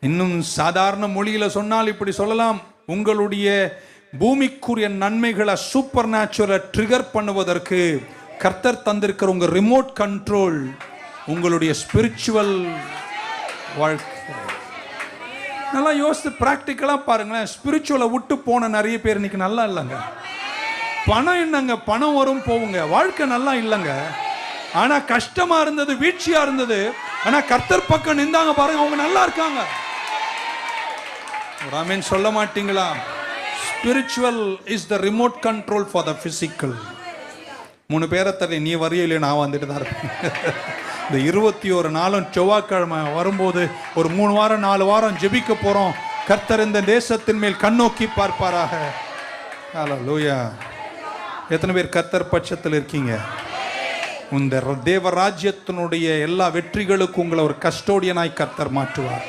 இன்னும் சாதாரண மொழியில சொன்னால் இப்படி சொல்லலாம், உங்களுடைய பூமிக்குரிய நன்மைகளை சூப்பர் நேச்சுரலை ட்ரிகர் பண்ணுவதற்கு கர்த்தர் தந்திருக்கிற உங்க ரிமோட் கண்ட்ரோல் உங்களுடைய ஸ்பிரிச்சுவல் வாழ்க்கை. நல்லா யோசித்து பிராக்டிக்கலா பாருங்களேன். ஸ்பிரிச்சுவலை விட்டு போன நிறைய பேர் இன்னைக்கு நல்லா இல்லைங்க. பணம் என்னங்க, பணம் வரும் போவுங்க, வாழ்க்கை நல்லா இல்லைங்க. ஆனா கஷ்டமா இருந்தது, வீழ்ச்சியா இருந்தது, ஆனா கர்த்தர் பக்கம் நின்றாங்க பாருங்க, அவங்க நல்லா இருக்காங்க. ஆமென் சொல்ல மாட்டீங்களா? Spiritual is the remote control for the physical. 3 பேரை தர நீ வரையிலே நான் வந்துட்டு தான் இருப்பேன். இந்த 21 நாளும் செவ்வாய்க்கிழமை வரும்போது ஒரு 3 வாரம் 4 வாரம் ஜெபிக்க போறோம். கர்த்தர் இந்த தேசத்தின் மேல் கண்ணோக்கி பார்ப்பாராக. ஹல்லேலூயா. எத்தனை பேர் கர்த்தர் பட்சத்தில் இருக்கீங்க? இந்த தேவ ராஜ்யத்தினுடைய எல்லா வெற்றிகளுக்கும் உங்களை ஒரு கஸ்டோடியனாய் கர்த்தர் மாற்றுவார்.